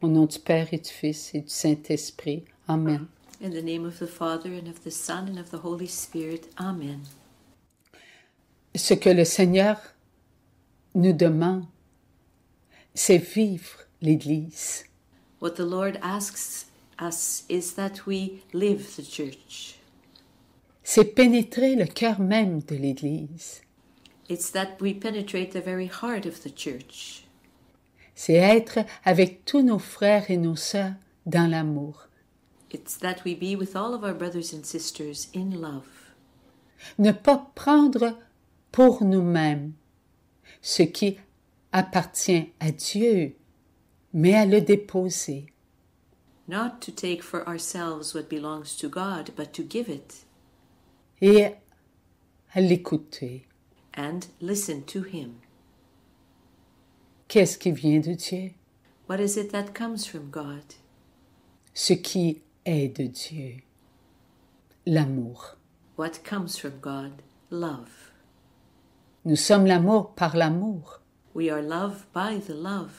Au nom du Père et du Fils et du Saint-Esprit. Amen. In the name of the Father, and of the Son, and of the Holy Spirit. Amen. Ce que le Seigneur nous demande, c'est vivre l'Église. What the Lord asks us is that we live the church. C'est pénétrer le cœur même de l'Église. It's that we penetrate the very heart of the church. C'est être avec tous nos frères et nos sœurs dans l'amour. It's that we be with all of our brothers and sisters in love. Ne pas prendre pour nous-mêmes ce qui appartient à Dieu, mais à le déposer. Not to take for ourselves what belongs to God, but to give it. Et à l'écouter. And listen to Him. Qu'est-ce qui vient de Dieu? What is it that comes from God? Ce qui est de Dieu. L'amour. What comes from God? Love. Nous sommes l'amour par l'amour. We are love by the love.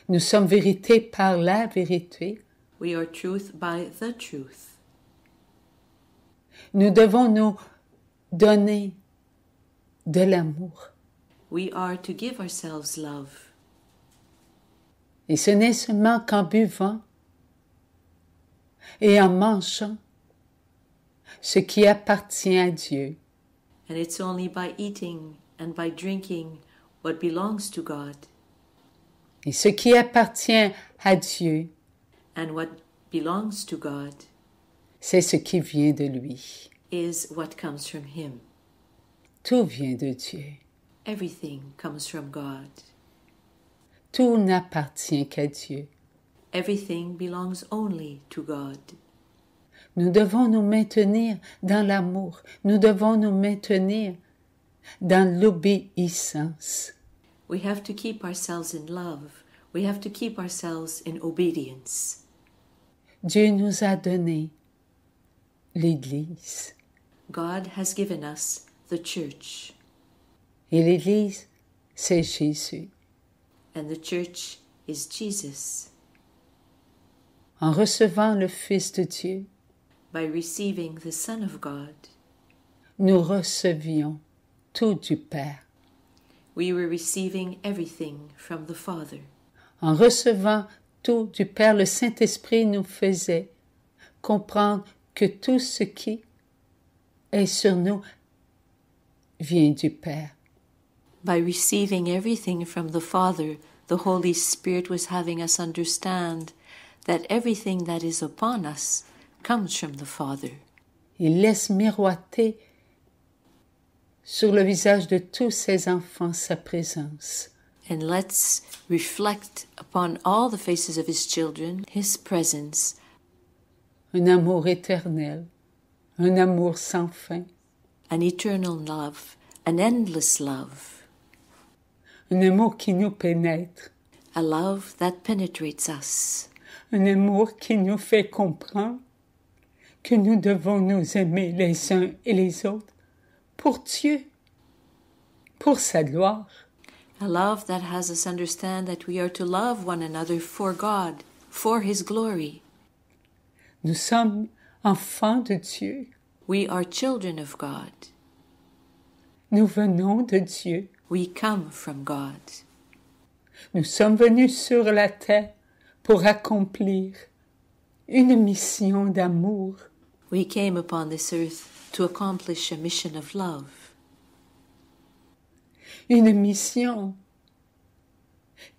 Nous sommes vérité par la vérité. We are truth by the truth. Nous devons nous donner de l'amour. We are to give ourselves love. Et ce n'est seulement qu'en buvant et en mangeant ce qui appartient à Dieu. And it's only by eating and by drinking what belongs to God. Et ce qui appartient à Dieu, And what belongs to God c'est ce qui vient de lui. is what comes from Him. Tout vient de Dieu. Everything comes from God. Tout n'appartient qu'à Dieu. Everything belongs only to God. Nous devons nous maintenir dans l'amour. Nous devons nous maintenir dans l'obéissance. We have to keep ourselves in love. We have to keep ourselves in obedience. Dieu nous a donné l'Église. God has given us the church. Et l'Église, c'est Jésus. And the church is Jesus. En recevant le Fils de Dieu, By receiving the Son of God, nous recevions tout du Père. we were receiving everything from the Father. En recevant tout du Père, le Saint-Esprit nous faisait comprendre que tout ce qui est sur nous vient du Père. By receiving everything from the Father, the Holy Spirit was having us understand that everything that is upon us comes from the Father. Il laisse miroiter sur le visage de tous ses enfants sa présence. And let's reflect upon all the faces of His children, His presence, Un amour éternel, un amour sans fin, an eternal love, an endless love, un amour qui nous pénètre, a love that penetrates us, un amour qui nous fait comprendre que nous devons nous aimer les uns et les autres pour Dieu, pour sa gloire. a love that has us understand that we are to love one another for God, for His glory. Nous sommes enfants de Dieu. We are children of God. Nous venons de Dieu. We come from God. Nous sommes venus sur la terre pour accomplir une mission d'amour. We came upon this earth to accomplish a mission of love, Une mission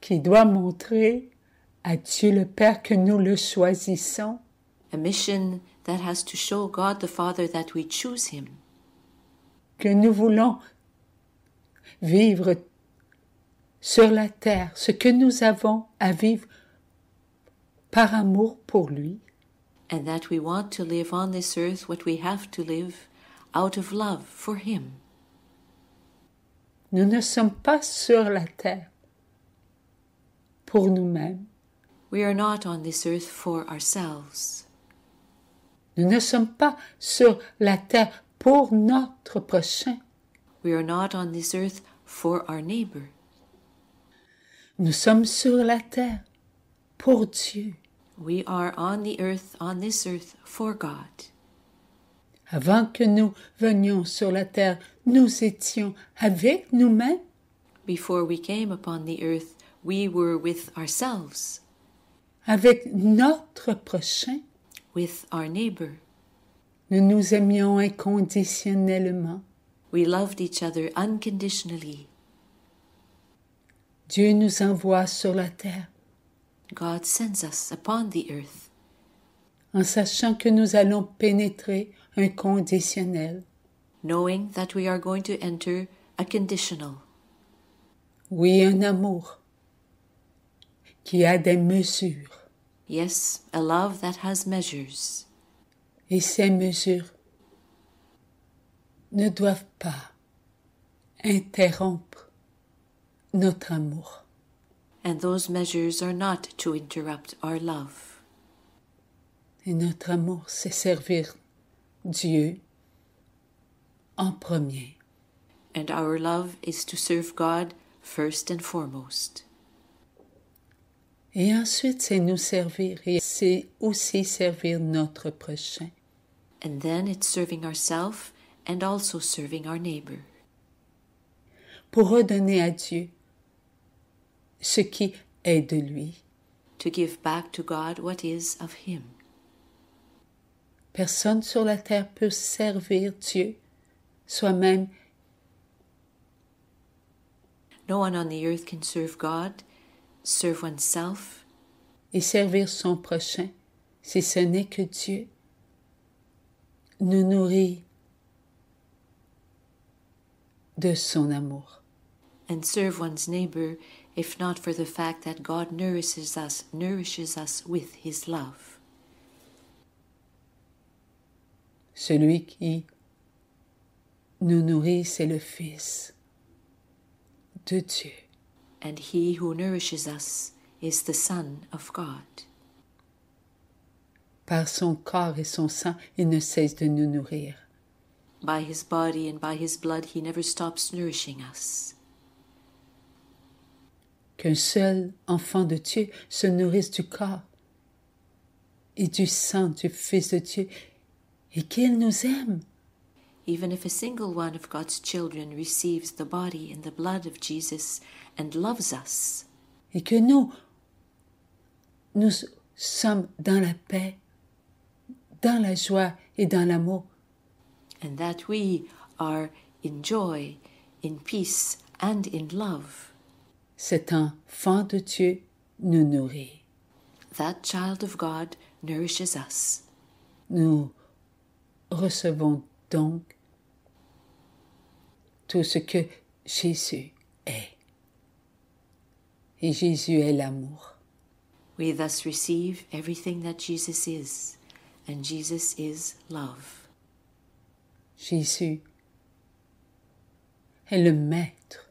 qui doit montrer à Dieu le Père que nous le choisissons, a mission that has to show God the Father that we choose Him, que nous voulons vivre sur la terre ce que nous avons à vivre par amour pour lui. and that we want to live on this earth what we have to live out of love for Him. Nous ne sommes pas sur la terre pour nous-mêmes. We are not on this earth for ourselves. Nous ne sommes pas sur la terre pour notre prochain. We are not on this earth for our neighbor. Nous sommes sur la terre pour Dieu. We are on this earth, for God. Avant que nous venions sur la terre, nous étions avec nous-mêmes. Before we came upon the earth, we were with ourselves, Avec notre prochain. with our neighbor. Nous nous aimions inconditionnellement. We loved each other unconditionally. Dieu nous envoie sur la terre God sends us upon the earth, en sachant que nous allons pénétrer un conditionnel. knowing that we are going to enter a conditional. Oui, un amour qui a des mesures. Yes, a love that has measures. Et ces mesures ne doivent pas interrompre notre amour. And those measures are not to interrupt our love. Et notre amour, c'est servir Dieu en premier. And our love is to serve God first and foremost. Et ensuite, c'est nous servir et c'est aussi servir notre prochain. And then it's serving ourselves and also serving our neighbor. Pour redonner à Dieu ce qui est de lui. To give back to God what is of Him. Personne sur la terre peut servir Dieu soi-même. No one on the earth can serve God, serve oneself, Et servir son prochain si ce n'est que Dieu nous nourrit de son amour. and serve one's neighbor if not for the fact that God nourishes us with His love. Celui qui nous nourrit, c'est le Fils de Dieu. And He who nourishes us is the Son of God. Par son corps et son sang, il ne cesse de nous nourrir. By His body and by His blood, He never stops nourishing us. Qu'un seul enfant de Dieu se nourrisse du corps et du sang du Fils de Dieu et qu'il nous aime. Even if a single one of God's children receives the body and the blood of Jesus and loves us, Et que nous sommes dans la paix, dans la joie et dans l'amour. and that we are in joy, in peace, and in love, Cet enfant de Dieu nous nourrit. that child of God nourishes us. Nous recevons donc tout ce que Jésus est. Et Jésus est l'amour. We thus receive everything that Jesus is, and Jesus is love. Jésus est le maître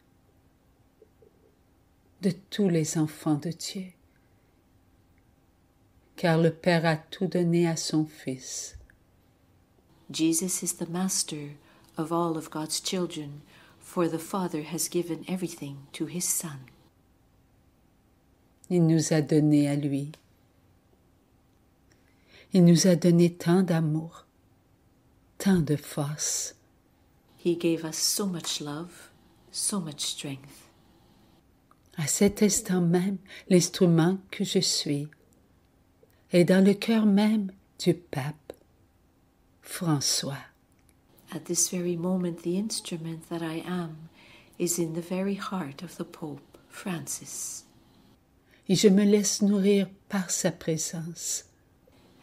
de tous les enfants de Dieu, car le Père a tout donné à son Fils. Jesus is the master of all of God's children, for the Father has given everything to His Son. Il nous a donné à lui. Il nous a donné tant d'amour, tant de force. He gave us so much love, so much strength. À cet instant même, l'instrument que je suis est dans le cœur même du pape François. At this very moment, the instrument that I am is in the very heart of the Pope Francis, Et je me laisse nourrir par sa présence.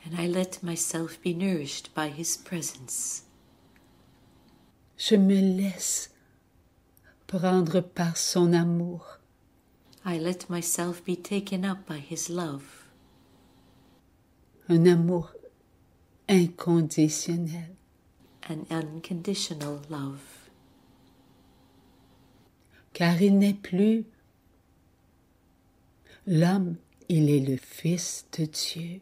and I let myself be nourished by His presence. Je me laisse prendre par son amour. I let myself be taken up by His love, Un amour inconditionnel. an unconditional love. Car il n'est plus l'homme, il est le Fils de Dieu,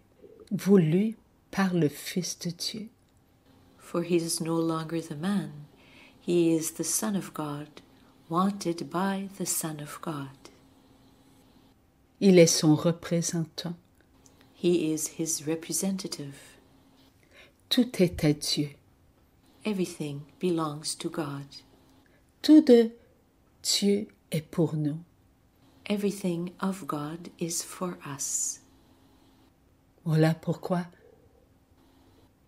voulu par le Fils de Dieu. For He is no longer the man, He is the Son of God, wanted by the Son of God. Il est son représentant. He is his representative. Tout est à Dieu. Everything belongs to God. Tout de Dieu est pour nous. Everything of God is for us. Voilà pourquoi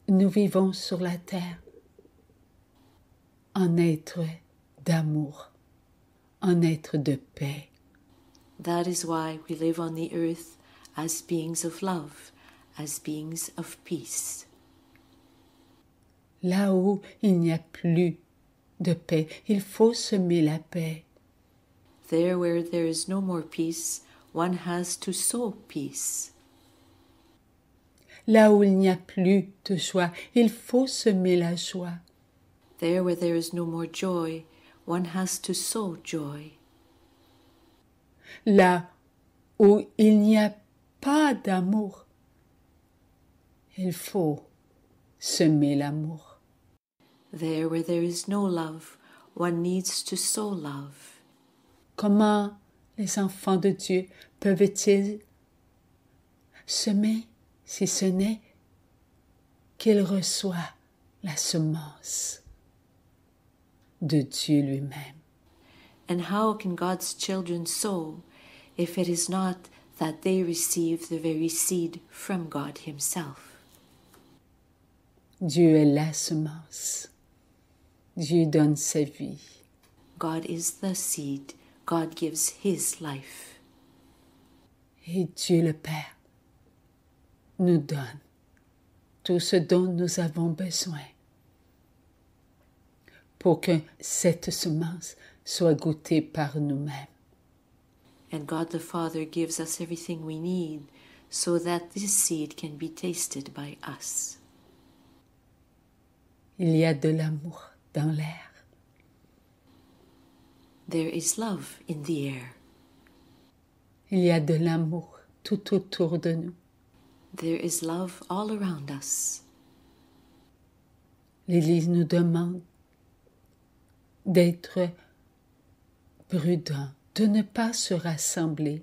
nous vivons sur la terre en être d'amour, en être de paix. That is why we live on the earth as beings of love, as beings of peace. Là où il n'y a plus de paix, il faut semer la paix. There where there is no more peace, one has to sow peace. Là où il n'y a plus de joie, il faut semer la joie. There where there is no more joy, one has to sow joy. Là où il n'y a pas d'amour, il faut semer l'amour. There where there is no love, one needs to sow love. Comment les enfants de Dieu peuvent-ils semer si ce n'est qu'ils reçoivent la semence de Dieu lui-même? And how can God's children sow if it is not that they receive the very seed from God Himself? Dieu est la semence. Dieu donne sa vie. God is the seed. God gives His life. Et Dieu le Père nous donne tout ce dont nous avons besoin pour que cette semence soit goûtée par nous-mêmes. And God the Father gives us everything we need so that this seed can be tasted by us. Il y a de l'amour dans l'air. There is love in the air. Il y a de l'amour tout autour de nous. There is love all around us. L'Église nous demande d'être prudents, de ne pas se rassembler.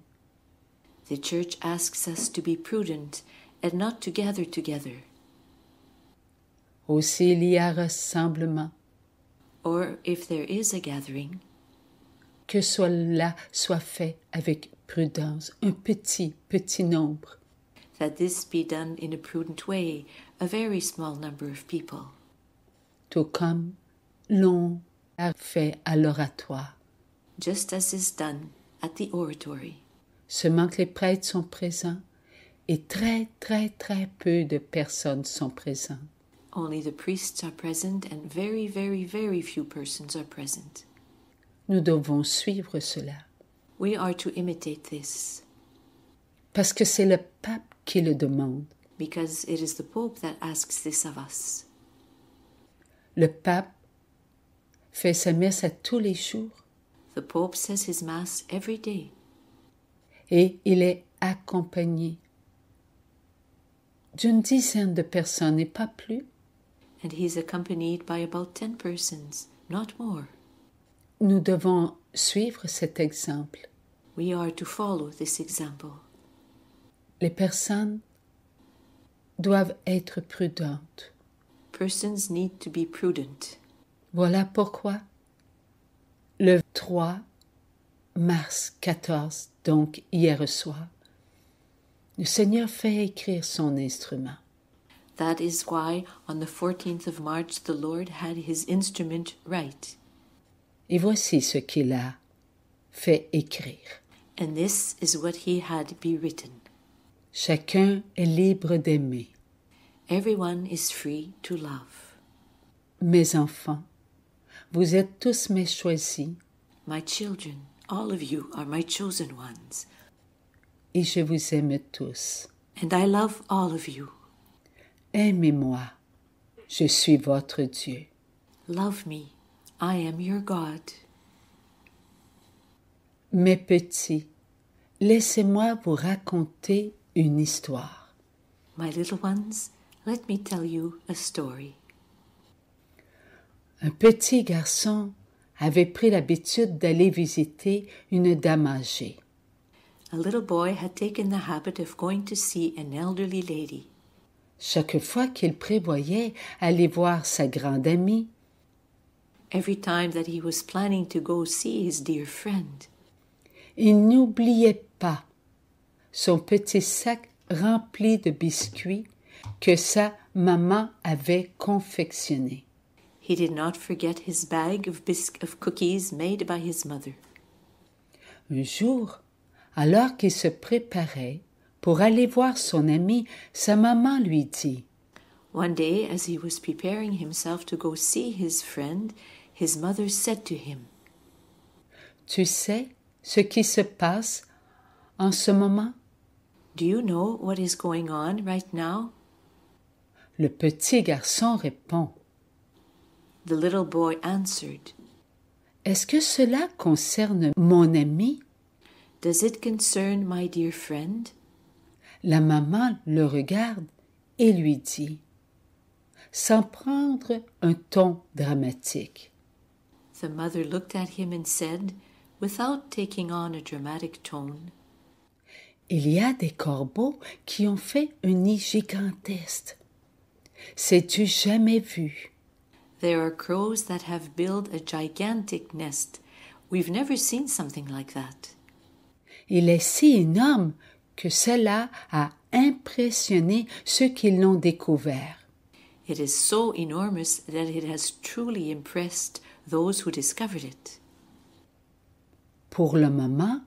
The church asks us to be prudent and not to gather together. Aussi il y a rassemblement, Or if there is a gathering, que cela soit fait avec prudence, un petit nombre. that this be done in a prudent way, a very small number of people. Tout comme l'on a fait à l'oratoire. Just as is done at the oratory. Seulement que les prêtres sont présents et très peu de personnes sont présentes. Only the priests are present and very few persons are present. Nous devons suivre cela We are to imitate this parce que c'est le pape qui le demande. because it is the Pope that asks this of us. Le pape fait sa messe à tous les jours The Pope says his Mass every day, et il est accompagné d'une dizaine de personnes et pas plus. and he is accompanied by about 10 persons, not more. Nous devons suivre cet exemple. We are to follow this example. Les personnes doivent être prudentes. Persons need to be prudent. Voilà pourquoi le 3 mars 14, donc hier soir, le Seigneur fait écrire son instrument. That is why on the 14th of March the Lord had his instrument write. Et voici ce qu'il a fait écrire. And this is what he had be written. Chacun est libre d'aimer. Everyone is free to love. Mes enfants, vous êtes tous mes choisis My children, all of you are my chosen ones, et je vous aime tous. and I love all of you. Aimez-moi, je suis votre Dieu. Love me, I am your God. Mes petits, laissez-moi vous raconter une histoire. My little ones, let me tell you a story. Un petit garçon avait pris l'habitude d'aller visiter une dame âgée. A little boy had taken the habit of going to see an elderly lady. Chaque fois qu'il prévoyait aller voir sa grande amie, Every time that he was planning to go see his dear friend, il n'oubliait pas son petit sac rempli de biscuits que sa maman avait confectionnés. he did not forget his bag of cookies made by his mother. Un jour, alors qu'il se préparait pour aller voir son ami, sa maman lui dit « One day, as he was preparing himself to go see his friend, his mother said to him, Tu sais ce qui se passe en ce moment? » Do you know what is going on right now? Le petit garçon répond The little boy answered, Est-ce que cela concerne mon ami? Does it concern my dear friend? La maman le regarde et lui dit, sans prendre un ton dramatique. The mother looked at him and said, without taking on a dramatic tone, Il y a des corbeaux qui ont fait un nid gigantesque. C'est-tu jamais vu? There are crows that have built a gigantic nest. We've never seen something like that. Il est si énorme que cela a impressionné ceux qui l'ont découvert. It is so enormous that it has truly impressed those who discovered it. Pour le moment,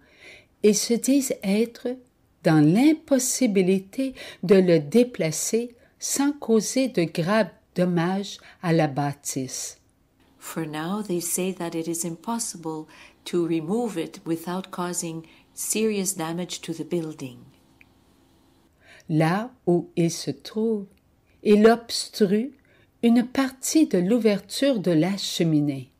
ils se disent être dans l'impossibilité de le déplacer sans causer de graves dommages à la bâtisse. For now, they say that it is impossible to remove it without causing serious damage to the building. Là où il se trouve, il obstrue une partie de l'ouverture de la cheminée.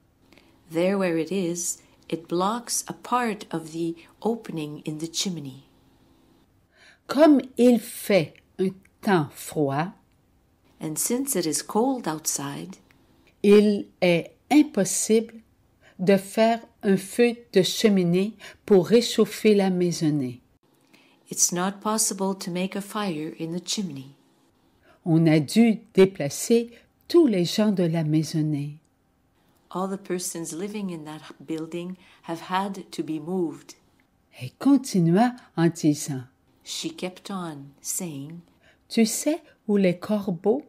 There where it blocks a part of the opening in the chimney. Comme il fait un temps froid, And since it is cold outside, il est impossible de faire un feu de cheminée pour réchauffer la maisonnée. it's not possible to make a fire in the chimney. On a dû déplacer tous les gens de la maisonnée. All the persons living in that building have had to be moved. Elle continua en disant, She kept on saying, Tu sais où les corbeaux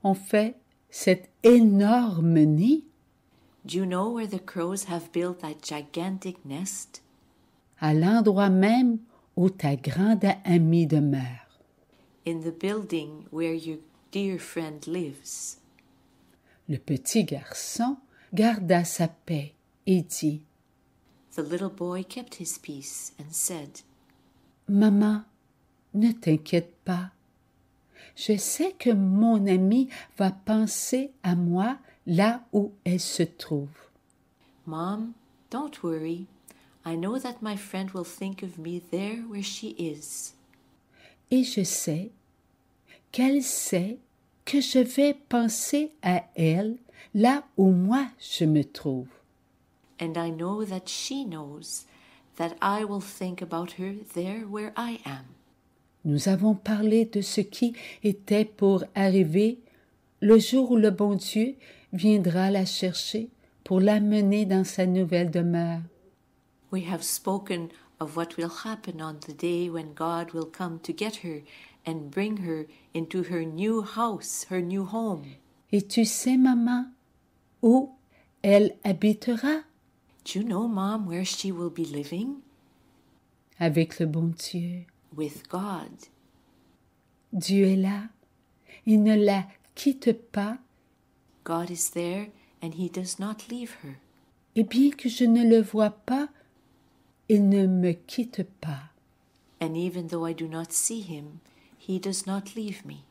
ont fait cet énorme nid? Do you know where the crows have built that gigantic nest? À l'endroit même où ta grande amie demeure. In the building where your dear friend lives. Le petit garçon garda sa paix et dit, The little boy kept his peace and said, Maman, ne t'inquiète pas. Je sais que mon amie va penser à moi là où elle se trouve. Mom, don't worry. I know that my friend will think of me there where she is. Et je sais qu'elle sait que je vais penser à elle là où moi je me trouve. And I know that she knows that I will think about her there where I am. Nous avons parlé de ce qui était pour arriver le jour où le bon Dieu viendra la chercher pour l'amener dans sa nouvelle demeure. We have spoken of what will happen on the day when God will come to get her and bring her into her new house, her new home. Et tu sais, maman, où elle habitera? Do you know, Mom, where she will be living? Avec le bon Dieu. With God. Dieu est là. Il ne la quitte pas. God is there and he does not leave her. Et bien que je ne le vois pas, il ne me quitte pas. And even though I do not see him, he does not leave me.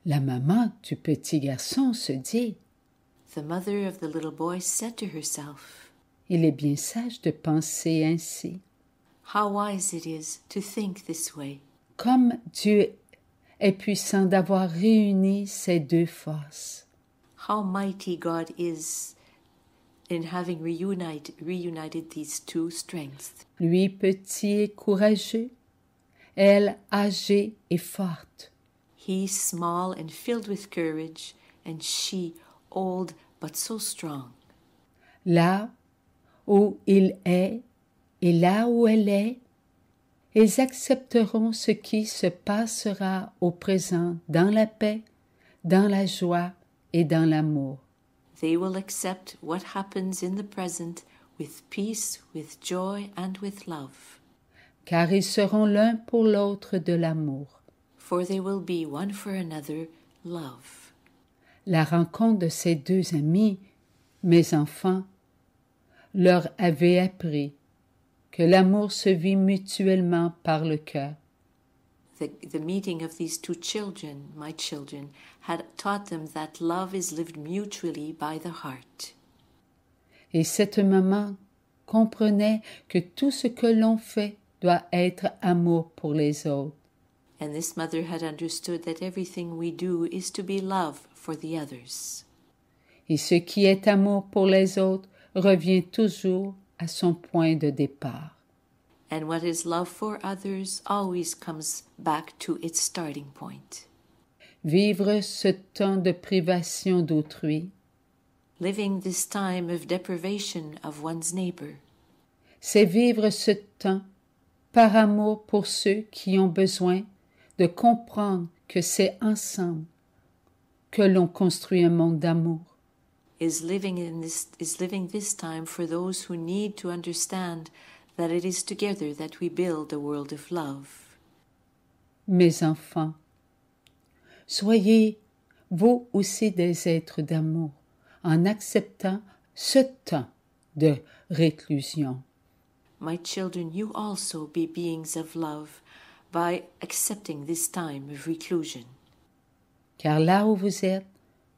La maman du petit garçon se dit, The mother of the little boy said to herself, il est bien sage de penser ainsi. How wise it is to think this way. Comme Dieu est puissant d'avoir réuni ces deux forces. How mighty God is in having reunited these two strengths. Lui petit et courageux, elle âgée et forte. He small and filled with courage, and she old but so strong. Là où il est et là où elle est, ils accepteront ce qui se passera au présent dans la paix, dans la joie et dans l'amour. They will accept what happens in the present with peace, with joy, and with love. Car ils seront l'un pour l'autre de l'amour. For they will be one for another love. La rencontre de ces deux amis, mes enfants, leur avait appris que l'amour se vit mutuellement par le cœur. The meeting of these two children, my children, had taught them that love is lived mutually by the heart. Et cette maman comprenait que tout ce que l'on fait doit être amour pour les autres. And this mother had understood that everything we do is to be love for the others. Et ce qui est amour pour les autres revient toujours à son point de départ. And what is love for others always comes back to its starting point. Vivre ce temps de privation d'autrui, Living this time of deprivation of one's neighbor, c'est vivre ce temps par amour pour ceux qui ont besoin de comprendre que c'est ensemble que l'on construit un monde d'amour. is living this time for those who need to understand that it is together that we build a world of love. Mes enfants, soyez vous aussi des êtres d'amour en acceptant ce temps de réclusion. My children, you also be beings of love by accepting this time of reclusion. Car là où vous êtes,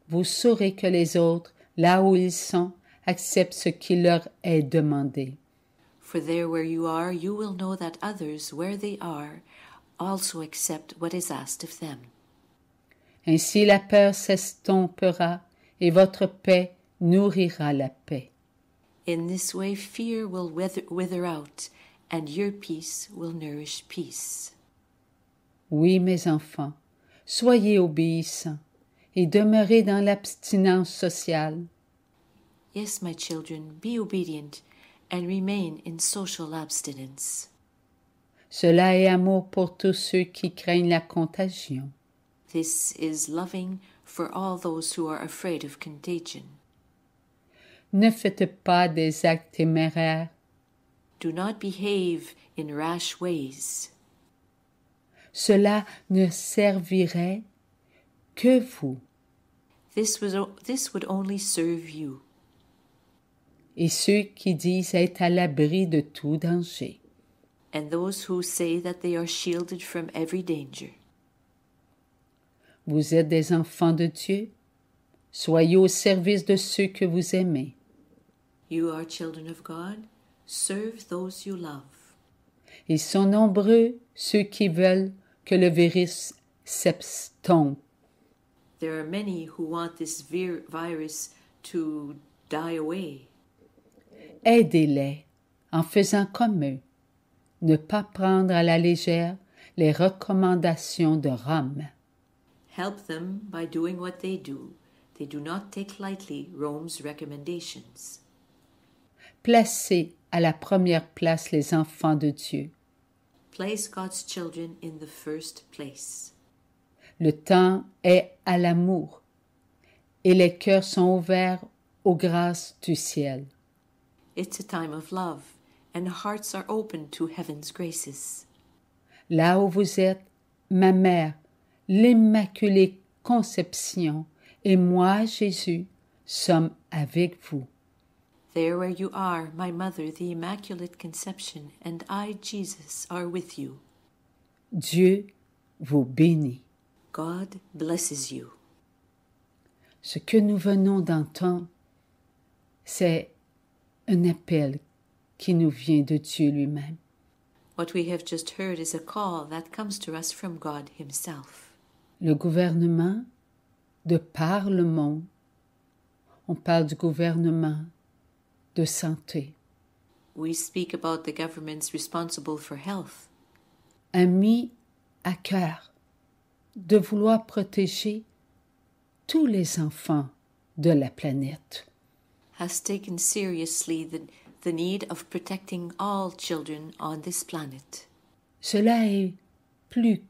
vous saurez que les autres, là où ils sont, acceptent ce qui leur est demandé. For there where you are, you will know that others, where they are, also accept what is asked of them. Ainsi la peur s'estompera et votre paix nourrira la paix. In this way, fear will wither out, and your peace will nourish peace. Oui, mes enfants, soyez obéissants et demeurez dans l'abstinence sociale. Yes, my children, be obedient and remain in social abstinence. Cela est amour pour tous ceux qui craignent la contagion. This is loving for all those who are afraid of contagion. Ne faites pas des actes téméraires. Do not behave in rash ways. Cela ne servirait que vous This would only serve you et ceux qui disent être à l'abri de tout danger. and those who say that they are shielded from every danger. Vous êtes des enfants de Dieu. Soyez au service de ceux que vous aimez. You are children of God. Serve those you love. Ils sont nombreux ceux qui veulent que le virus s'estompe. There are many who want this virus to die away. Aidez-les en faisant comme eux. Ne pas prendre à la légère les recommandations de Rome. Help them by doing what they do. They do not take lightly Rome's recommendations. Placez à la première place les enfants de Dieu. Place God's children in the first place. Le temps est à l'amour et les cœurs sont ouverts aux grâces du ciel. It's a time of love, and hearts are open to heaven's graces. Là où vous êtes, ma mère, l'Immaculée Conception, et moi, Jésus, sommes avec vous. There where you are, my mother, the Immaculate Conception, and I, Jesus, are with you. Dieu vous bénit. God blesses you. Ce que nous venons d'entendre, c'est un appel qui nous vient de Dieu lui-même. What we have just heard is a call that comes to us from God Himself. Le gouvernement, de par le monde, on parle du gouvernement de santé, We speak about the governments responsible for health, a mis à cœur de vouloir protéger tous les enfants de la planète. has taken seriously the need of protecting all children on this planet. Cela est plus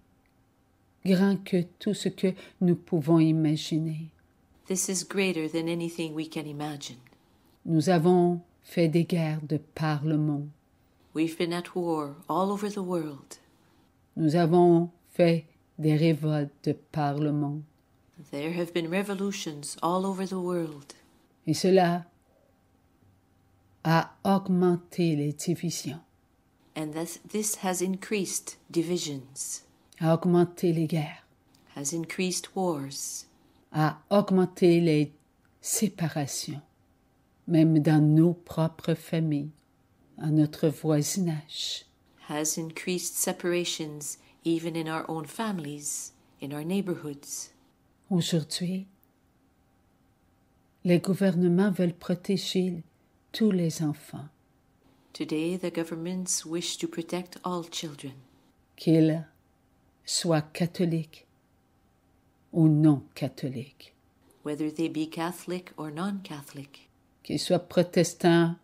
grand que tout ce que nous pouvons imaginer. This is greater than anything we can imagine. Nous avons fait des guerres de par le monde. We've been at war all over the world. Nous avons fait des révoltes de par le monde. There have been revolutions all over the world. Et cela a augmenté les divisions, And this has increased divisions, a augmenté les guerres, has increased wars, a augmenté les séparations, même dans nos propres familles, à notre voisinage. has increased separations even in our own families, in our neighborhoods. Aujourd'hui, les gouvernements veulent protéger tous les enfants, Today, the governments wish to protect all children, qu'ils soient catholiques ou non catholiques, whether they be Catholic or non-Catholic, qu'ils soient protestants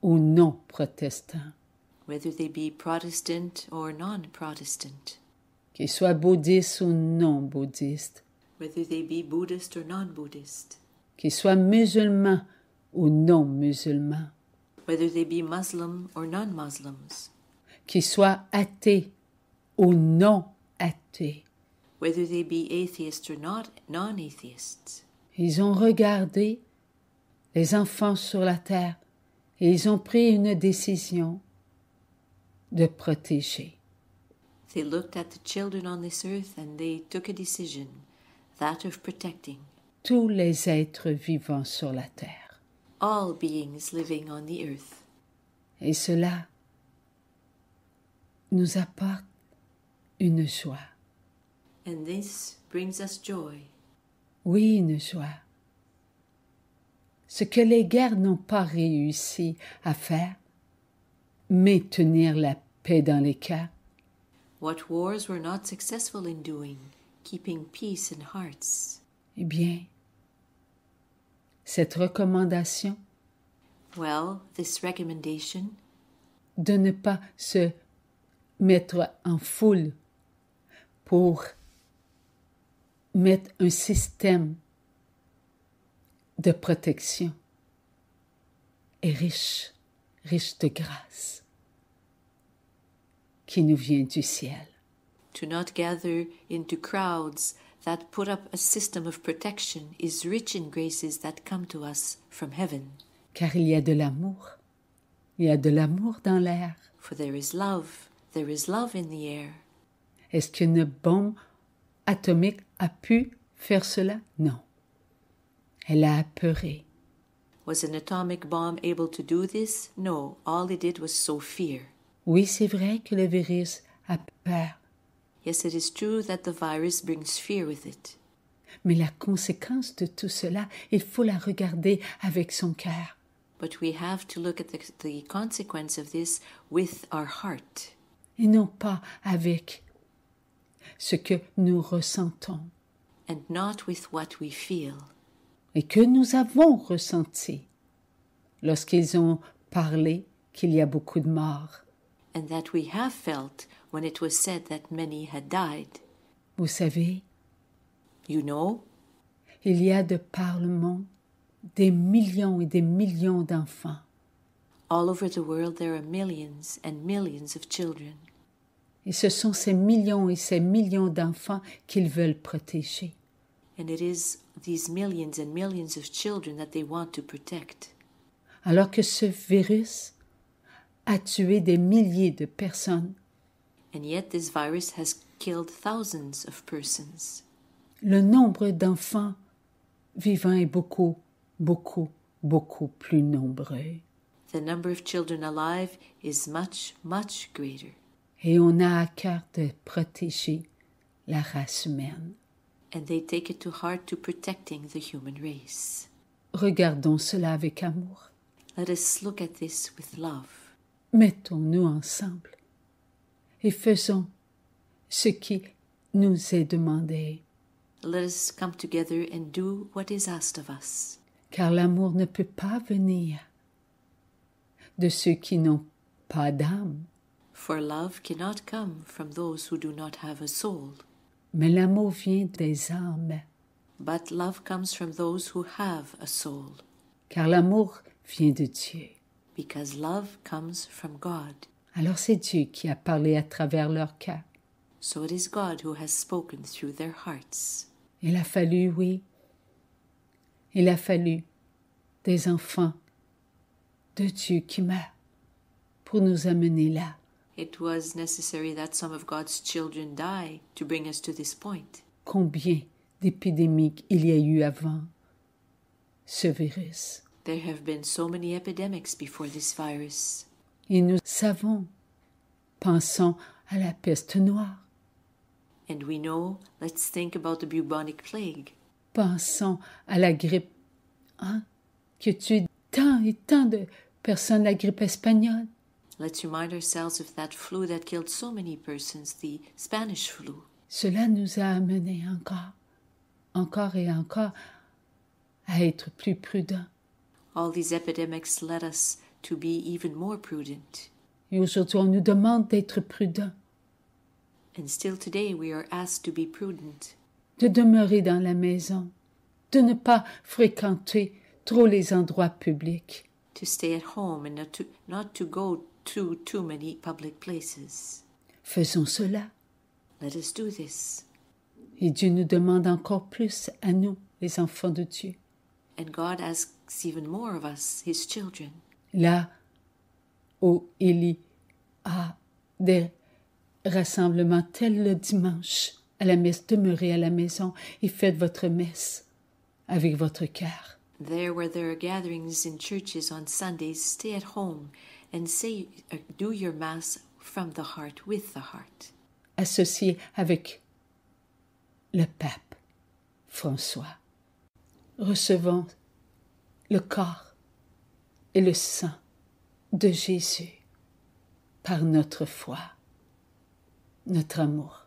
ou non protestants, whether they be Protestant or non-Protestant, qu'ils soient bouddhistes ou non bouddhistes, whether they be Buddhist or non-Buddhist, qu'ils soient musulmans ou non musulmans, whether they be Muslim or non-Muslims, qu'ils soient athées ou non athées. whether they be atheists or not non-atheists. Ils ont regardé les enfants sur la terre et ils ont pris une décision de protéger. They looked at the children on this earth and they took a decision, that of protecting tous les êtres vivants sur la terre. all beings living on the earth. Et cela nous apporte une joie. And this brings us joy. Oui, une joie. Ce que les guerres n'ont pas réussi à faire, maintenir la paix dans les cœurs, What wars were not successful in doing, keeping peace in hearts. eh bien, cette recommandation Well, this recommendation de ne pas se mettre en foule pour mettre un système de protection est riche, riche de grâce qui nous vient du ciel. to not gather into crowds that put up a system of protection is rich in graces that come to us from heaven. Car il y a de l'amour. Il y a de l'amour dans l'air. For there is love in the air. Est-ce qu'une bombe atomique a pu faire cela? Non. Elle a apeuré. Was an atomic bomb able to do this? No, all it did was sow fear. Oui, c'est vrai que le virus a peur, Yes, it is true that the virus brings fear with it. mais la conséquence de tout cela, il faut la regarder avec son cœur. But we have to look at the consequence of this with our heart, Et non pas avec ce que nous ressentons and not with what we feel, et que nous avons ressenti lorsqu'ils ont parlé qu'il y a beaucoup de morts. and that we have felt when it was said that many had died. Vous savez, You know, il y a de par le monde des millions et des millions d'enfants. all over the world there are millions and millions of children. Et ce sont ces millions et ces millions d'enfants qu'ils veulent protéger. And it is these millions and millions of children that they want to protect. Alors que ce virus a tué des milliers de personnes, And yet this virus has killed thousands of persons. le nombre d'enfants vivants est beaucoup, beaucoup, beaucoup plus nombreux. The number of children alive is much, much greater. Et on a à cœur de protéger la race humaine. And they take it to heart to protecting the human race. Regardons cela avec amour. Let us look at this with love. Mettons-nous ensemble et faisons ce qui nous est demandé, Let us come together and do what is asked of us. car l'amour ne peut pas venir de ceux qui n'ont pas d'âme, For love cannot come from those who do not have a soul, mais l'amour vient des âmes, but love comes from those who have a soul, car l'amour vient de Dieu. because love comes from God. Alors c'est Dieu qui a parlé à travers leur cœur. So it is God who has spoken through their hearts. Il a fallu, oui, il a fallu des enfants de Dieu qui meurent pour nous amener là. It was necessary that some of God's children die to bring us to this point. Combien d'épidémies il y a eu avant ce virus. There have been so many epidemics before this virus. Et nous savons, pensons à la peste noire, And we know, let's think about the bubonic plague. pensons à la grippe, que tue tant et tant de personnes, la grippe espagnole. Let's remind ourselves of that flu that killed so many persons, the Spanish flu. Cela nous a amenés encore et encore, à être plus prudents. All these epidemics led us to be even more prudent. Et aujourd'hui, on nous demande d'être prudents, And still today we are asked to be prudent, de demeurer dans la maison, de ne pas fréquenter trop les endroits publics. to stay at home and not to go to too many public places. Faisons cela. Let us do this. Et Dieu nous demande encore plus à nous, les enfants de Dieu. And God asks even more of us, His children. Là où il y a des rassemblements tels le dimanche, à la messe, demeurez à la maison et faites votre messe avec votre cœur. There where there are gatherings in churches on Sundays, stay at home and do your Mass from the heart, with the heart. Associés avec le pape François. Recevons le corps et le sang de Jésus par notre foi, notre amour.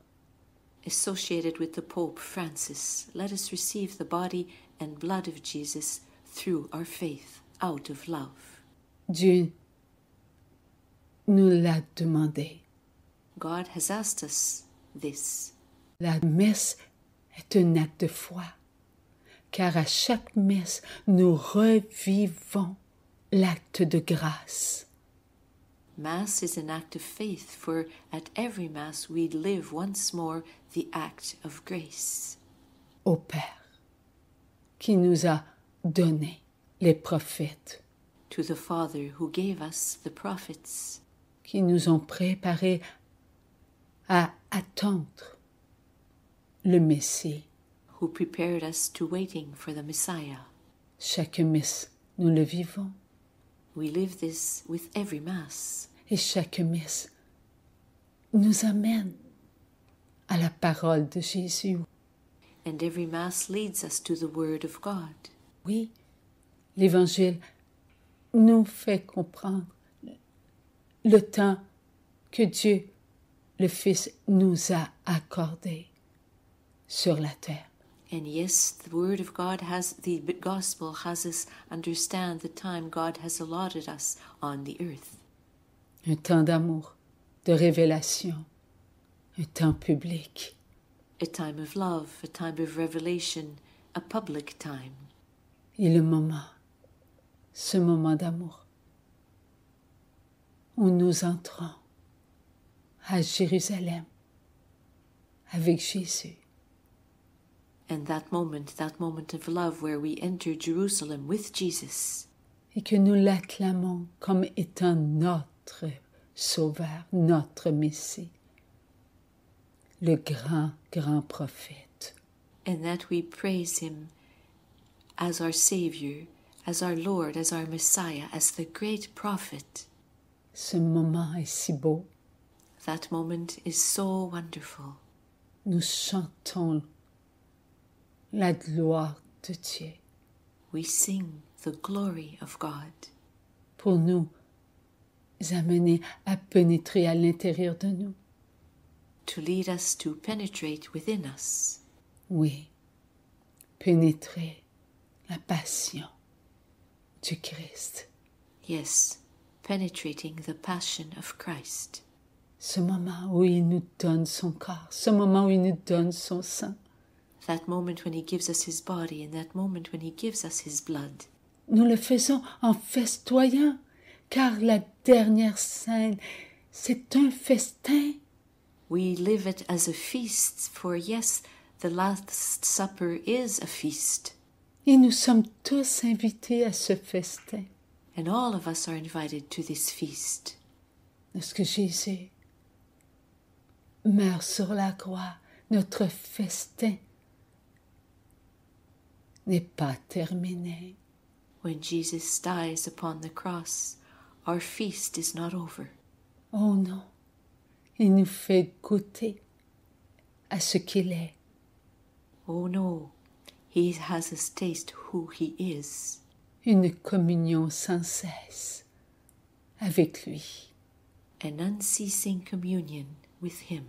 Associated with the Pope Francis, let us receive the body and blood of Jesus through our faith, out of love. Dieu nous l'a demandé. God has asked us this. La messe est un acte de foi, car à chaque messe, nous revivons l'acte de grâce. Mass is an act of faith, for at every Mass we live once more the act of grace. Au Père, qui nous a donné les prophètes, To the Father who gave us the prophets, qui nous ont préparés à attendre le Messie. who prepared us to waiting for the Messiah. Chaque messe, nous le vivons, We live this with every Mass, et chaque messe nous amène à la parole de Jésus. and every Mass leads us to the Word of God. Oui, l'Évangile nous fait comprendre le temps que Dieu, le Fils, nous a accordé sur la terre. And yes, the Word of God the Gospel has us understand the time God has allotted us on the earth. Un temps d'amour, de révélation, un temps public. A time of love, a time of revelation, a public time. Et le moment, ce moment d'amour, où nous entrons à Jérusalem avec Jésus. And that moment of love where we enter Jerusalem with Jesus. Et que nous l'acclamons comme étant notre Sauveur, notre Messie, le grand prophète. And that we praise Him as our Savior, as our Lord, as our Messiah, as the great prophet. Ce moment est si beau. That moment is so wonderful. Nous chantons la gloire de Dieu. we sing the glory of God. Pour nous amener à pénétrer à l'intérieur de nous. To lead us to penetrate within us. Oui, pénétrer la passion du Christ. Yes, penetrating the passion of Christ. Ce moment où il nous donne son corps, ce moment où il nous donne son sang. That moment when he gives us his body and that moment when he gives us his blood. Nous le faisons en festoyant, car la dernière scène, c'est un festin. We live it as a feast, for yes, the Last Supper is a feast. Et nous sommes tous invités à ce festin. And all of us are invited to this feast. Lorsque Jésus meurt sur la croix, notre festin n'est pas terminé. When Jesus dies upon the cross, our feast is not over. Oh non, il nous fait goûter à ce qu'il est. Oh no, he has us taste who he is. Une communion sans cesse avec lui. An unceasing communion with him.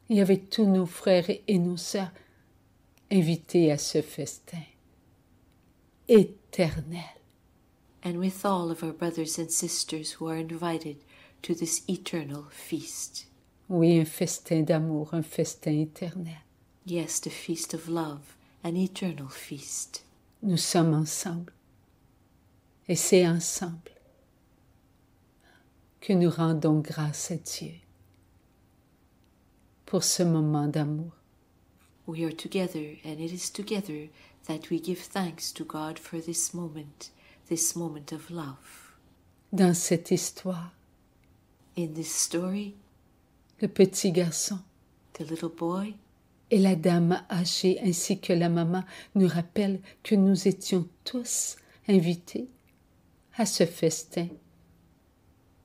Et avec tous nos frères et nos sœurs invités à ce festin éternel. And with all of our brothers and sisters who are invited to this eternal feast. Oui, un festin d'amour, un festin éternel. Yes, the feast of love, an eternal feast. Nous sommes ensemble. Et c'est ensemble que nous rendons grâce à Dieu pour ce moment d'amour. We are together, and it is together that we give thanks to God for this moment of love. Dans cette histoire, In this story, le petit garçon the little boy et la dame âgée ainsi que la maman nous rappellent que nous étions tous invités à ce festin.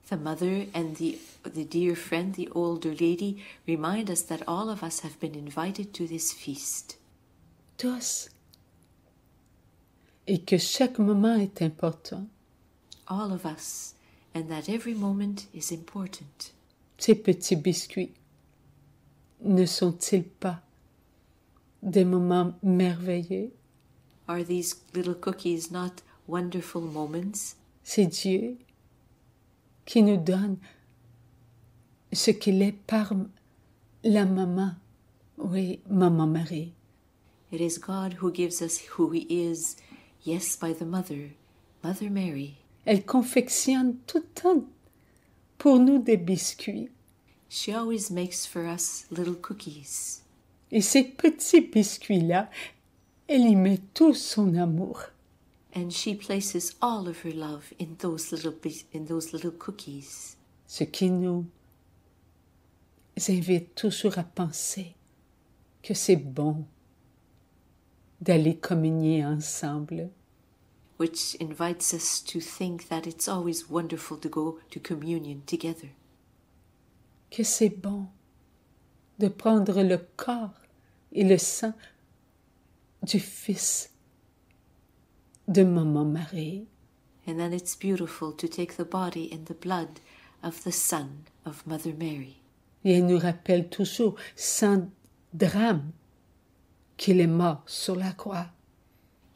The mother and the dear friend, the older lady, remind us that all of us have been invited to this feast. Tous. Et que chaque moment est important. All of us, and that every moment is important. Ces petits biscuits ne sont-ils pas des moments merveilleux? Are these little cookies not wonderful moments? C'est Dieu qui nous donne ce qu'il est par la maman. Oui, Maman Marie. It is God who gives us who he is, yes, by the Mother, Mother Mary. Elle confectionne tout le temps pour nous des biscuits. She always makes for us little cookies. Et ces petits biscuits-là, elle y met tout son amour. And she places all of her love in those little cookies. Ce qui nous invite toujours à penser que c'est bon d'aller communier ensemble. Which invites us to think that it's always wonderful to go to communion together. Que c'est bon de prendre le corps et le sang du Fils de Maman Marie. And then it's beautiful to take the body and the blood of the Son of Mother Mary. Et elle nous rappelle toujours, sans drame, qu'il est mort sur la croix.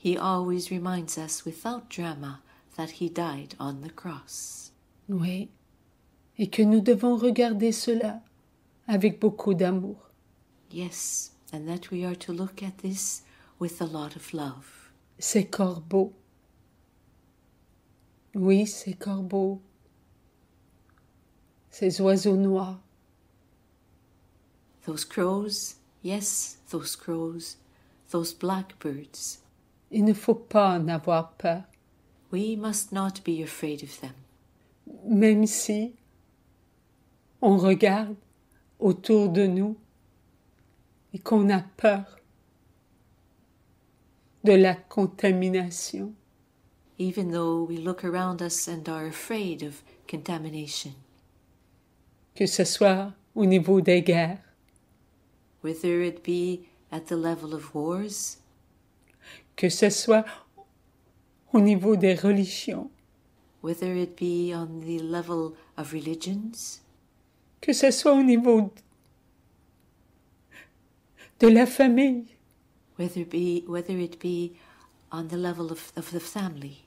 He always reminds us without drama that he died on the cross. Oui, et que nous devons regarder cela avec beaucoup d'amour. Yes, and that we are to look at this with a lot of love. Ces corbeaux, oui, ces corbeaux, ces oiseaux noirs, Those crows, yes, those crows, those blackbirds. il ne faut pas en avoir peur, We must not be afraid of them. même si on regarde autour de nous et qu'on a peur de la contamination. Even though we look around us and are afraid of contamination. Que ce soit au niveau des guerres, Whether it be at the level of wars, que ce soit au niveau des religions, whether it be on the level of religions, que ce soit au niveau de la famille, whether it be on the level of the family,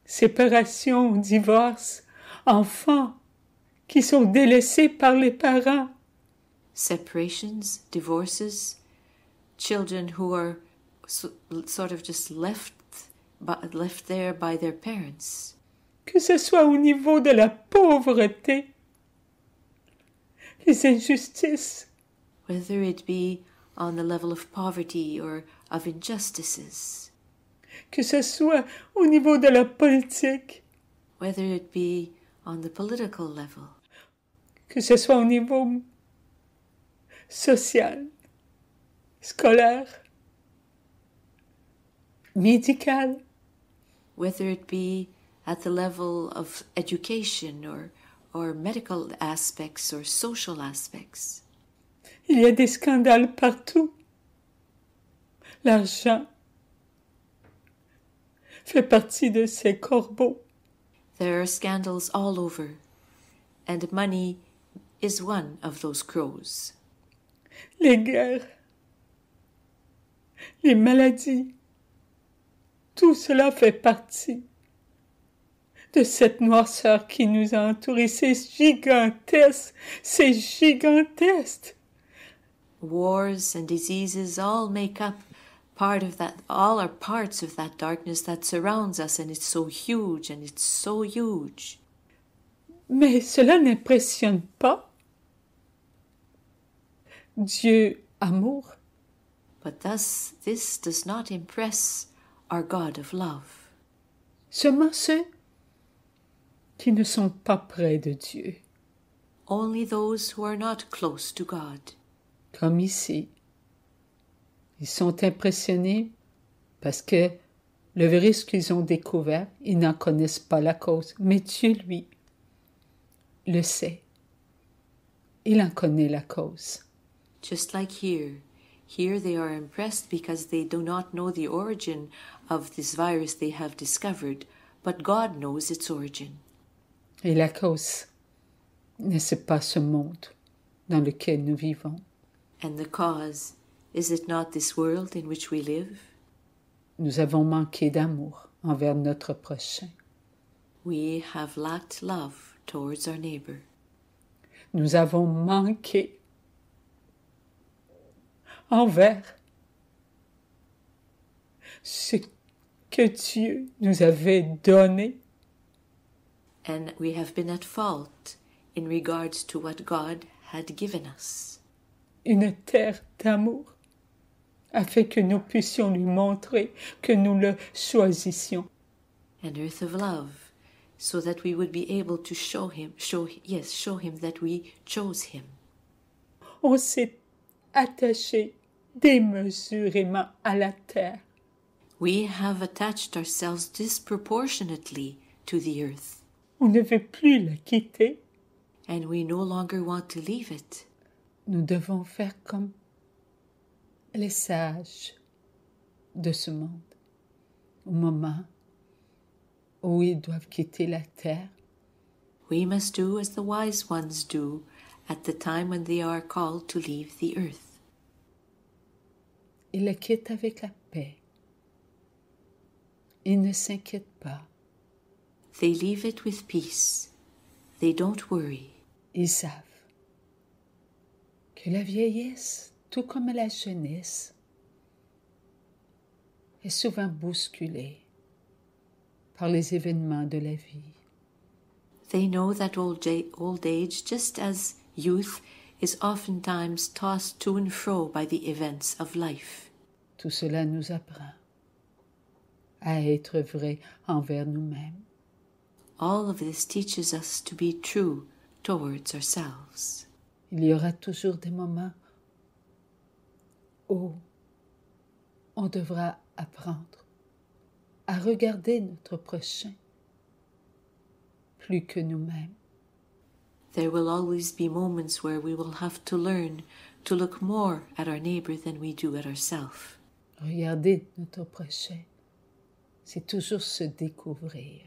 séparation, divorce, enfants qui sont délaissés par les parents, separations, divorces, children who are sort of just left there by their parents, que ce soit au niveau de la pauvreté, les injustices, whether it be on the level of poverty or of injustices, que ce soit au niveau de la politique, whether it be on the political level, que ce soit au niveau social, scolaire, médical, whether it be at the level of education or medical aspects or social aspects. Il y a des scandales partout. L'argent fait partie de ces corbeaux. There are scandals all over, and money is one of those crows. Les guerres, les maladies, tout cela fait partie de cette noirceur qui nous a entourés. C'est gigantesque, c'est gigantesque. Wars and diseases all make up part of that, all are parts of that darkness that surrounds us, and it's so huge, and it's so huge. Mais cela n'impressionne pas Dieu amour. But thus, this does not impress our God of love. Seulement ceux qui ne sont pas près de Dieu. Only those who are not close to God. Comme ici. Ils sont impressionnés parce que le virus qu'ils ont découvert, ils n'en connaissent pas la cause. Mais Dieu, lui, le sait. Il en connaît la cause. Just like here they are impressed because they do not know the origin of this virus they have discovered, but God knows its origin. Et la cause, n'est-ce pas ce monde dans lequel nous vivons? And the cause, is it not this world in which we live? Nous avons manqué d'amour envers notre prochain. We have lacked love towards our neighbor. Nous avons manqué envers ce que Dieu nous avait donné. And we have been at fault in regards to what God had given us. Une terre d'amour, afin que nous puissions lui montrer que nous le choisissions. An earth of love, so that we would be able to show him that we chose him. On s'est attaché démesurément à la terre. We have attached ourselves disproportionately to the earth. On ne veut plus la quitter. And we no longer want to leave it. Nous devons faire comme les sages de ce monde. Au moment où ils doivent quitter la terre, We must do as the wise ones do at the time when they are called to leave the earth. ils la quittent avec la paix. Ils ne s'inquiètent pas. They leave it with peace. They don't worry. Ils savent que la vieillesse, tout comme la jeunesse, est souvent bousculée par les événements de la vie. They know that old age, just as youth, is oftentimes tossed to and fro by the events of life. Tout cela nous apprend à être vrai envers nous-mêmes. All of this teaches us to be true towards ourselves. Il y aura toujours des moments où on devra apprendre à regarder notre prochain plus que nous-mêmes. There will always be moments where we will have to learn to look more at our neighbor than we do at ourselves. Regarder notre prochain, c'est toujours se découvrir.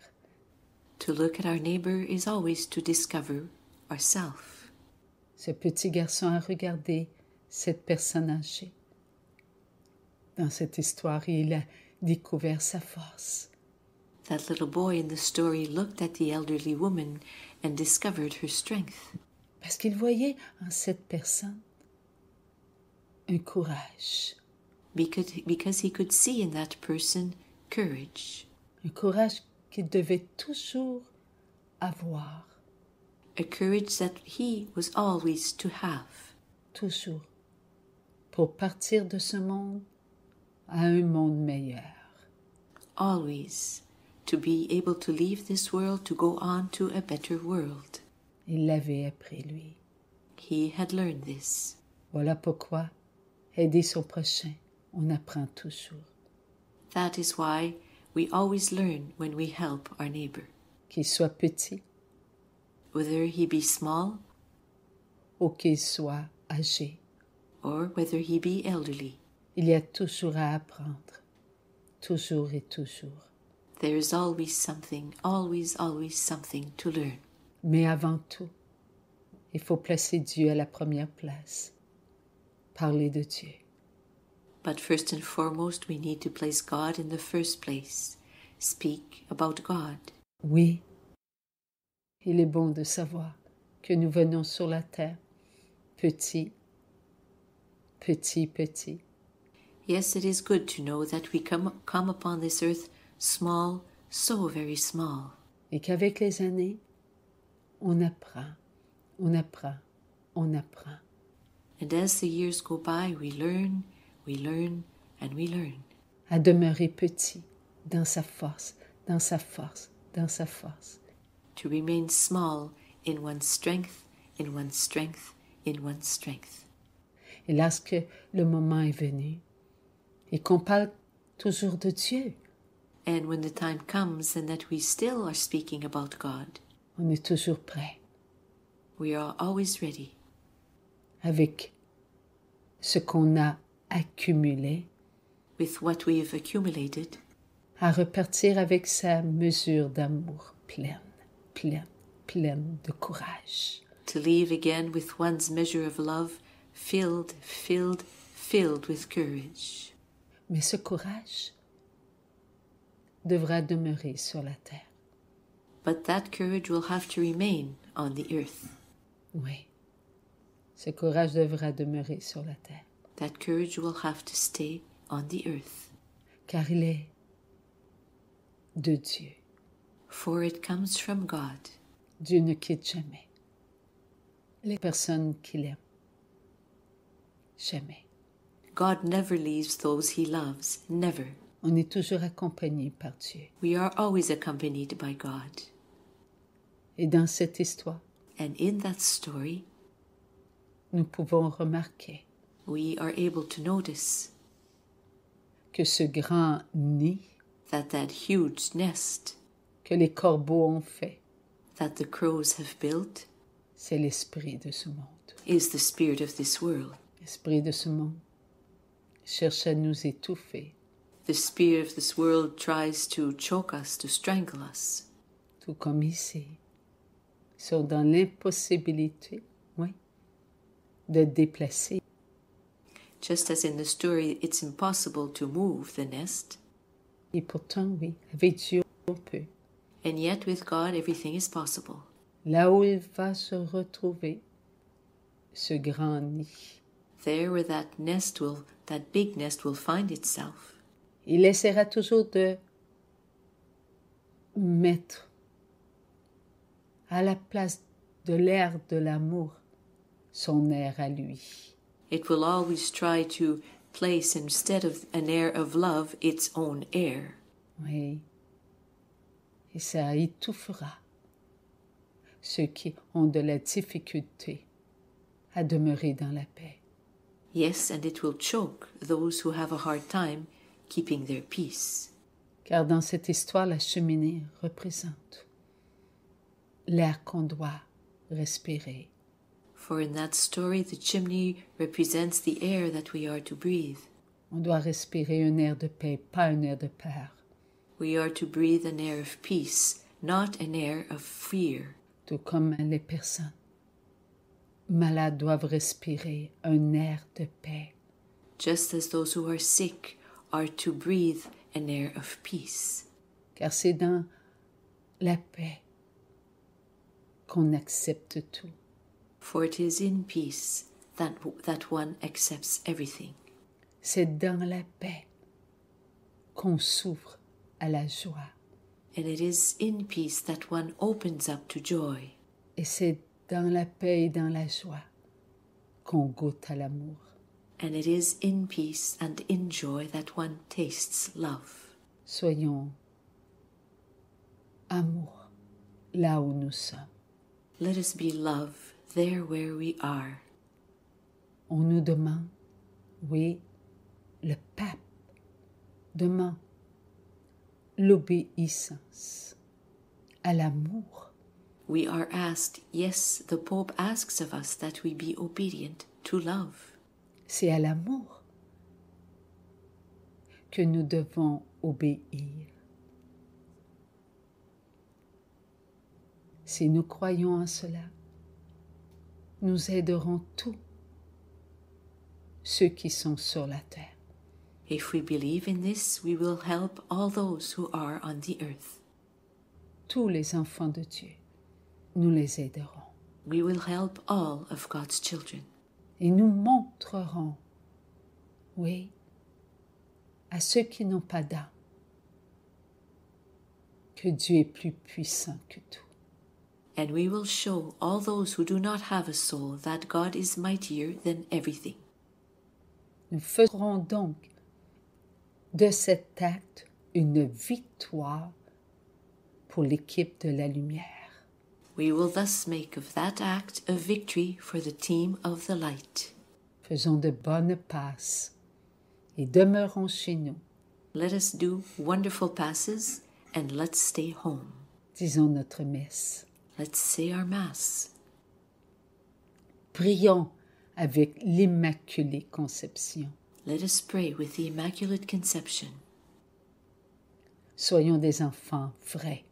To look at our neighbor is always to discover ourselves. Ce petit garçon a regardé cette personne âgée. Dans cette histoire, il a découvert sa force. That little boy in the story looked at the elderly woman and discovered her strength. Parce qu'il voyait en cette personne un courage. Because he could see in that person courage. Un courage qu'il devait toujours avoir. A courage that he was always to have. Toujours. Pour partir de ce monde à un monde meilleur. Always. To be able to leave this world to go on to a better world. Il l'avait appris, lui. He had learned this. Voilà pourquoi aider son prochain, on apprend toujours. That is why we always learn when we help our neighbor. Qu'il soit petit Whether he be small ou qu'il soit âgé, or whether he be elderly, il y a toujours à apprendre. Toujours et toujours. there is always something to learn. Mais avant tout, il faut placer Dieu à la première place. Parler de Dieu. But first and foremost, we need to place God in the first place. Speak about God. Oui, il est bon de savoir que nous venons sur la terre petit. Yes, it is good to know that we come upon this earth small, so very small. Et qu'avec les années, on apprend. And as the years go by, we learn, and we learn. À demeurer petit dans sa force. To remain small in one's strength. Et lorsque le moment est venu, et qu'on parle toujours de Dieu, and when the time comes and that we still are speaking about God, on est toujours prêt. We are always ready. Avec ce qu'on a accumulé, with what we have accumulated, à repartir avec sa mesure d'amour pleine de courage. To leave again with one's measure of love filled with courage. Mais ce courage devra demeurer sur la terre. But that courage will have to remain on the earth. Oui, ce courage devra demeurer sur la terre. That courage will have to stay on the earth. Car il est de Dieu. For it comes from God. Dieu ne quitte jamais les personnes qu'il aime. Jamais. God never leaves those he loves. Never. On est toujours accompagné par Dieu. We are always accompanied by God. Et dans cette histoire, and in that story, nous pouvons remarquer we are able to notice que ce grand nid, that huge nest que les corbeaux ont fait, that the crows have built, c'est l'esprit de ce monde. Is the spirit of this world. L'esprit de ce monde cherche à nous étouffer. The spirit of this world tries to choke us, to strangle us. Tout comme ici, ils sont dans l'impossibilité, oui, de déplacer. Just as in the story, it's impossible to move the nest. Et pourtant, oui, avec Dieu, on peut. And yet, with God, everything is possible. Là où il va se retrouver, ce grand nid. There where that big nest will find itself. Il essaiera toujours de mettre à la place de l'air de l'amour son air à lui. It will always try to place instead of an air of love its own air. Oui. Et ça étouffera ceux qui ont de la difficulté à demeurer dans la paix. Yes, and it will choke those who have a hard time keeping their peace. Car dans cette histoire, la cheminée représente l'air qu'on doit respirer. For in that story, the chimney represents the air that we are to breathe. On doit respirer un air de paix, pas un air de peur. We are to breathe an air of peace, not an air of fear. Tout comme les personnes malades doivent respirer un air de paix. Just as those who are sick are to breathe an air of peace. Car c'est dans la paix qu'on accepte tout. For it is in peace that one accepts everything. C'est dans la paix qu'on s'ouvre à la joie. And it is in peace that one opens up to joy. Et c'est dans la paix et dans la joie qu'on goûte à l'amour. And it is in peace and in joy that one tastes love. Soyons amour là où nous sommes. Let us be love there where we are. On nous demande, oui, le pape demande l'obéissance à l'amour. We are asked, yes, the Pope asks of us that we be obedient to love. C'est à l'amour que nous devons obéir. Si nous croyons en cela, nous aiderons tous ceux qui sont sur la terre. If we believe in this, we will help all those who are on the earth. Tous les enfants de Dieu, nous les aiderons. We will help all of God's children. Et nous montrerons, oui, à ceux qui n'ont pas d'âme, que Dieu est plus puissant que tout. And we will show all those who do not have a soul that God is mightier than everything. Nous ferons donc de cet acte une victoire pour l'équipe de la lumière. We will thus make of that act a victory for the team of the light. Faisons de bonnes passes et demeurons chez nous. Let us do wonderful passes and let's stay home. Disons notre messe. Let's say our Mass. Prions avec l'Immaculée Conception. Let us pray with the Immaculate Conception. Soyons des enfants vrais,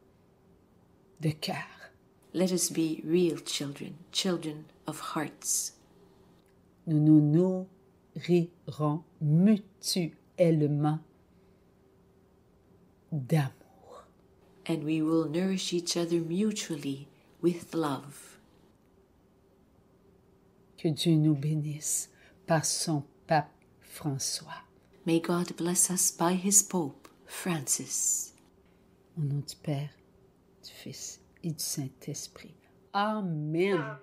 de cœur. Let us be real children, children of hearts. Nous nous nourrirons mutuellement d'amour. And we will nourish each other mutually with love. Que Dieu nous bénisse par son pape François. May God bless us by his Pope, Francis. Au nom du Père, du Fils et du Saint-Esprit. Amen.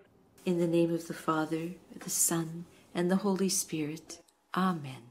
In the name of the Father, the Son, and the Holy Spirit. Amen.